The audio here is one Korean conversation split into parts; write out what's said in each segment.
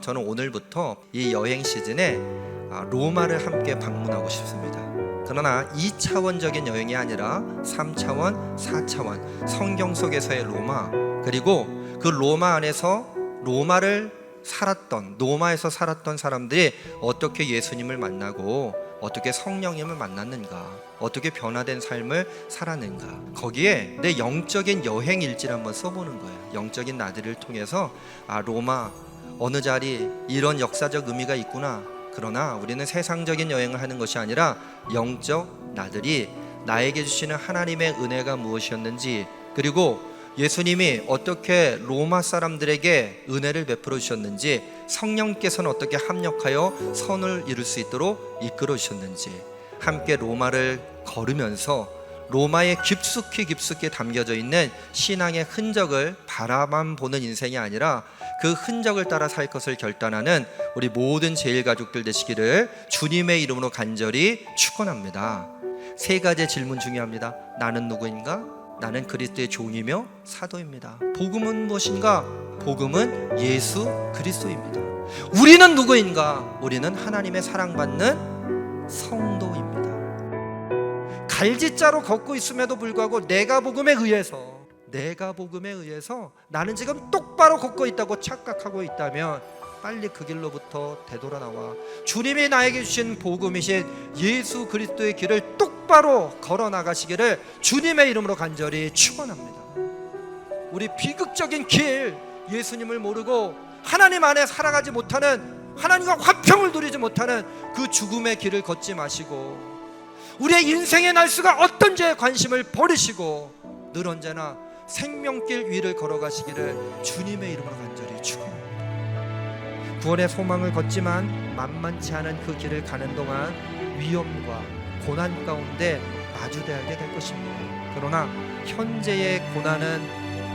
저는 오늘부터 이 여행 시즌에 로마를 함께 방문하고 싶습니다. 그러나 2차원적인 여행이 아니라 3차원, 4차원 성경 속에서의 로마, 그리고 그 로마 안에서 로마에서 살았던 사람들이 어떻게 예수님을 만나고 어떻게 성령님을 만났는가, 어떻게 변화된 삶을 살았는가, 거기에 내 영적인 여행 일지를 한번 써보는 거예요. 영적인 나들이를 통해서 로마 어느 자리 이런 역사적 의미가 있구나. 그러나 우리는 세상적인 여행을 하는 것이 아니라 영적 나들이, 나에게 주시는 하나님의 은혜가 무엇이었는지, 그리고 예수님이 어떻게 로마 사람들에게 은혜를 베풀어 주셨는지, 성령께서는 어떻게 합력하여 선을 이룰 수 있도록 이끌어 주셨는지, 함께 로마를 걸으면서 로마에 깊숙이 담겨져 있는 신앙의 흔적을 바라만 보는 인생이 아니라 그 흔적을 따라 살 것을 결단하는 우리 모든 제일가족들 되시기를 주님의 이름으로 간절히 축원합니다. 3가지 질문 중요합니다. 나는 누구인가? 나는 그리스도의 종이며 사도입니다. 복음은 무엇인가? 복음은 예수 그리스도입니다. 우리는 누구인가? 우리는 하나님의 사랑받는 성도입니다. 갈지자로 걷고 있음에도 불구하고 내가 복음에 의해서 나는 지금 똑바로 걷고 있다고 착각하고 있다면 빨리 그 길로부터 되돌아나와 주님이 나에게 주신 복음이신 예수 그리스도의 길을 똑바로 걸어 나가시기를 주님의 이름으로 간절히 축원합니다. 우리 비극적인 길, 예수님을 모르고 하나님 안에 살아가지 못하는, 하나님과 화평을 누리지 못하는 그 죽음의 길을 걷지 마시고 우리의 인생의 날수가 어떤지에 관심을 버리시고 늘 언제나 생명길 위를 걸어가시기를 주님의 이름으로 간절히 축원합니다. 구원의 소망을 걷지만 만만치 않은 그 길을 가는 동안 위험과 고난 가운데 마주대하게 될 것입니다. 그러나 현재의 고난은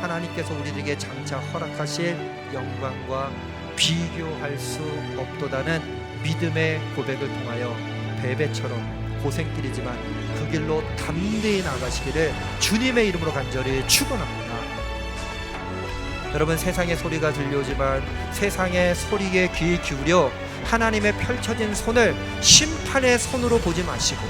하나님께서 우리에게 장차 허락하실 영광과 비교할 수 없도다는 믿음의 고백을 통하여 베베처럼 고생길이지만 그 길로 담대히 나가시기를 주님의 이름으로 간절히 축원합니다. 여러분, 세상의 소리가 들려오지만 세상의 소리에 귀 기울여 하나님의 펼쳐진 손을 심판의 손으로 보지 마시고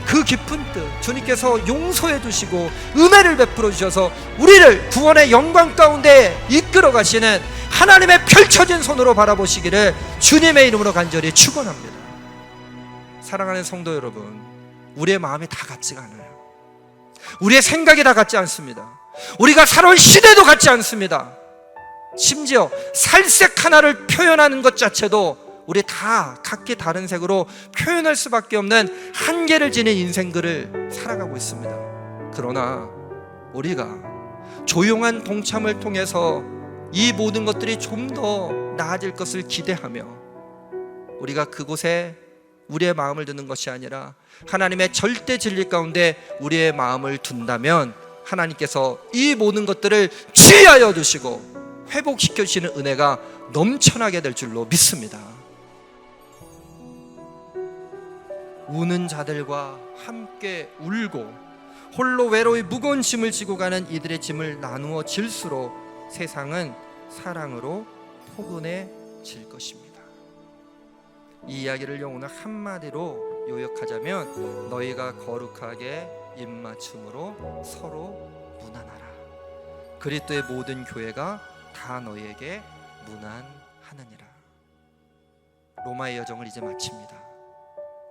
그 깊은 뜻, 주님께서 용서해 주시고 은혜를 베풀어 주셔서 우리를 구원의 영광 가운데 이끌어 가시는 하나님의 펼쳐진 손으로 바라보시기를 주님의 이름으로 간절히 축원합니다. 사랑하는 성도 여러분, 우리의 마음이 다 같지가 않아요. 우리의 생각이 다 같지 않습니다. 우리가 살아온 시대도 같지 않습니다. 심지어 살색 하나를 표현하는 것 자체도 우리 다 각기 다른 색으로 표현할 수밖에 없는 한계를 지닌 인생들을 살아가고 있습니다. 그러나 우리가 조용한 동참을 통해서 이 모든 것들이 좀 더 나아질 것을 기대하며 우리가 그곳에 우리의 마음을 두는 것이 아니라 하나님의 절대 진리 가운데 우리의 마음을 둔다면 하나님께서 이 모든 것들을 치유하여 주시고 회복시켜 주시는 은혜가 넘쳐나게 될 줄로 믿습니다. 우는 자들과 함께 울고 홀로 외로이 무거운 짐을 지고 가는 이들의 짐을 나누어 질수록 세상은 사랑으로 포근해질 것입니다. 이 이야기를 오늘 한마디로 요약하자면 너희가 거룩하게 입맞춤으로 서로 문안하라. 그리스도의 모든 교회가 다 너희에게 문안하느니라. 로마의 여정을 이제 마칩니다.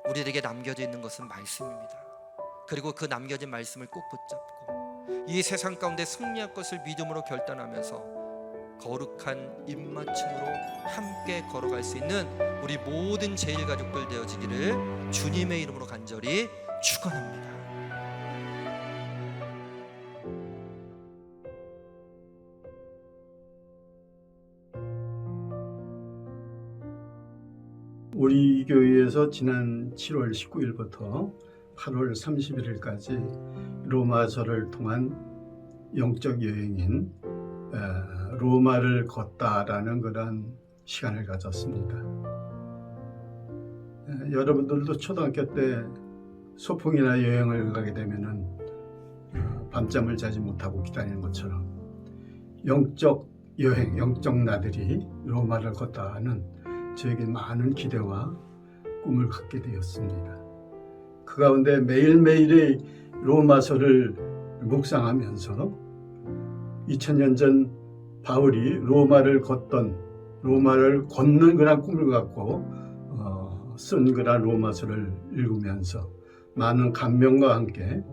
우리에게 남겨져 있는 것은 말씀입니다. 그리고 그 남겨진 말씀을 꼭 붙잡고 이 세상 가운데 승리할 것을 믿음으로 결단하면서 거룩한 입맞춤으로 함께 걸어갈 수 있는 우리 모든 제일가족들 되어지기를 주님의 이름으로 간절히 축원합니다. 우리 교회에서 지난 7월 19일부터 8월 31일까지 로마서를 통한 영적 여행인 로마를 걷다라는 그런 시간을 가졌습니다. 여러분들도 초등학교 때 소풍이나 여행을 가게 되면은 밤잠을 자지 못하고 기다리는 것처럼 영적 여행, 영적 나들이 로마를 걷다는 저에게 많은 기대와 꿈을 갖게 되었습니다. 그 가운데 매일매일의 로마서를 묵상하면서 2000년 전 바울이 로마를 걷는 그런 꿈을 갖고 쓴 그런 로마서를 읽으면서 많은 감명과 함께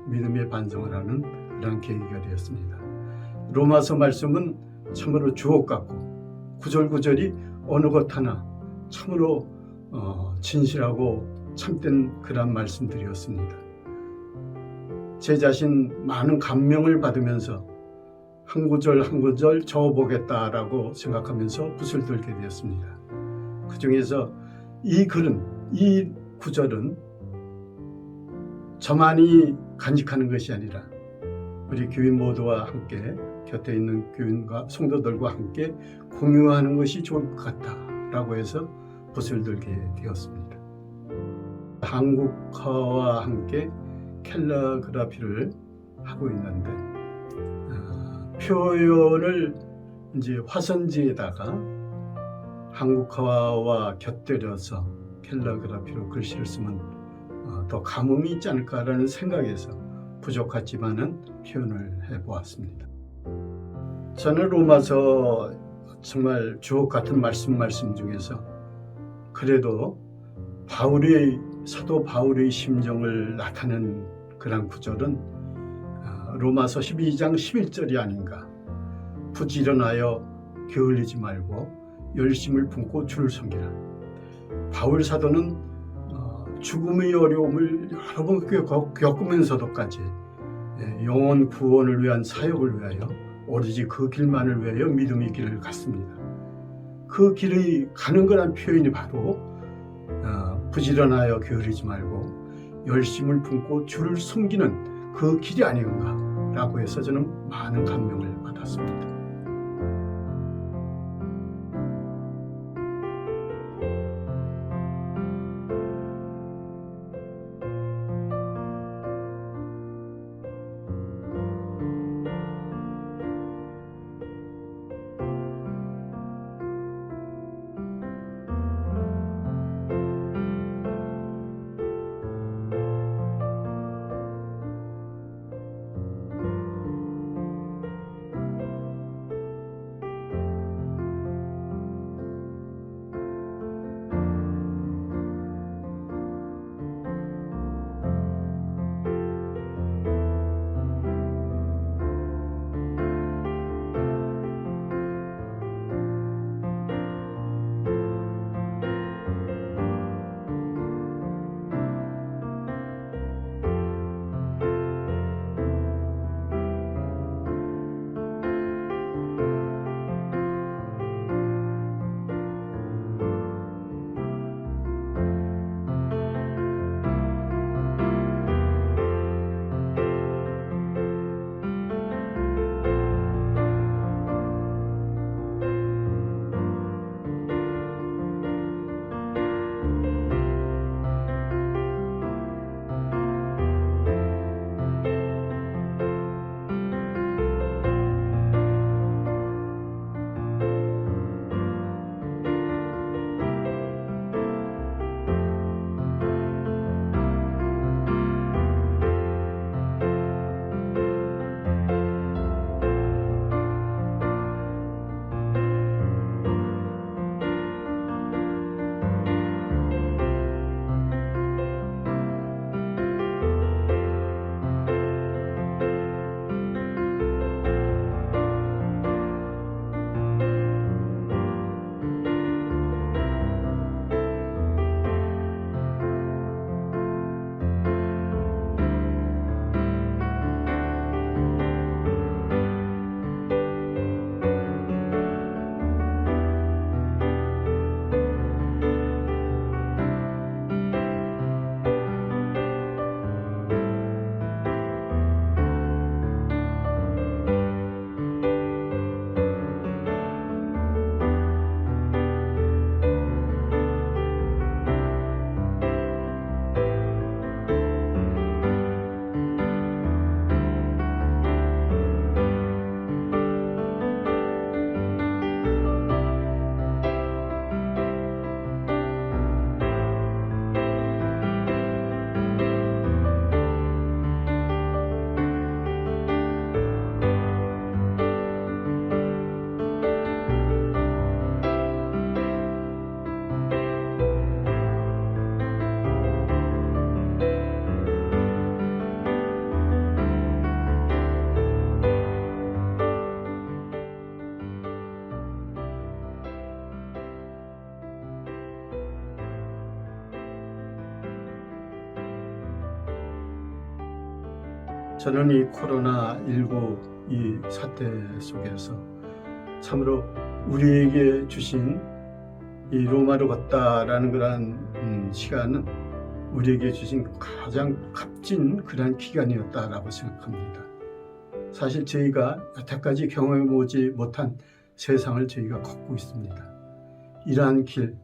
믿음의 반성을 하는 그런 계기가 되었습니다. 로마서 말씀은 참으로 주옥 같고 구절구절이 어느 것 하나 참으로 진실하고 참된 그런 말씀들이었습니다. 제 자신 많은 감명을 받으면서 한 구절 한 구절 적어보겠다라고 생각하면서 붓을 들게 되었습니다. 그 중에서 이 구절은 저만이 간직하는 것이 아니라 우리 교인 모두와 함께 곁에 있는 교인과 성도들과 함께 공유하는 것이 좋을 것 같다라고 해서 붓을 들게 되었습니다. 한국화와 함께 캘리그라피를 하고 있는데 표현을 이제 화선지에다가 한국화와 곁들여서 캘리그라피로 글씨를 쓰면 더 감흥이 있지 않을까라는 생각에서 부족하지만은 표현을 해보았습니다. 저는 로마서 정말 주옥 같은 말씀 중에서 그래도 사도 바울의 심정을 나타낸 그런 구절은 로마서 12장 11절이 아닌가. 부지런하여 게을리지 말고 열심을 품고 주를 섬기라. 바울 사도는 죽음의 어려움을 여러 번 겪으면서도까지 영혼 구원을 위한 사역을 위하여 오로지 그 길만을 위하여 믿음의 길을 갔습니다. 그 길을 가는 거란 표현이 바로 부지런하여 게으르지 말고 열심을 품고 주를 섬기는 그 길이 아닌가라고 해서 저는 많은 감명을 받았습니다. 저는 이 코로나19 이 사태 속에서 참으로 우리에게 주신 이 로마로 걷다라는 그러한 시간은 우리에게 주신 가장 값진 그러한 기간이었다라고 생각합니다. 사실 저희가 여태까지 경험해보지 못한 세상을 저희가 걷고 있습니다. 이러한 길,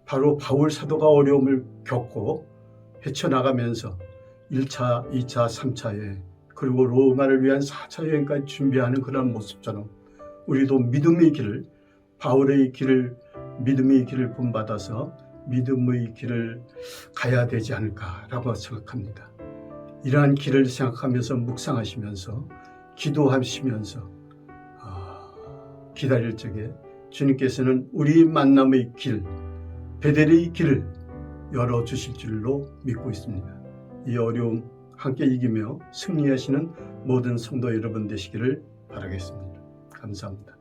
바로 바울 사도가 어려움을 겪고 헤쳐나가면서 1차, 2차, 3차 여행, 그리고 로마를 위한 4차 여행까지 준비하는 그런 모습처럼 우리도 믿음의 길을, 바울의 길을, 믿음의 길을 본받아서 믿음의 길을 가야 되지 않을까라고 생각합니다. 이러한 길을 생각하면서 묵상하시면서 기도하시면서 기다릴 적에 주님께서는 우리 만남의 길, 베델의 길을 열어주실 줄로 믿고 있습니다. 이 어려움 함께 이기며 승리하시는 모든 성도 여러분 되시기를 바라겠습니다. 감사합니다.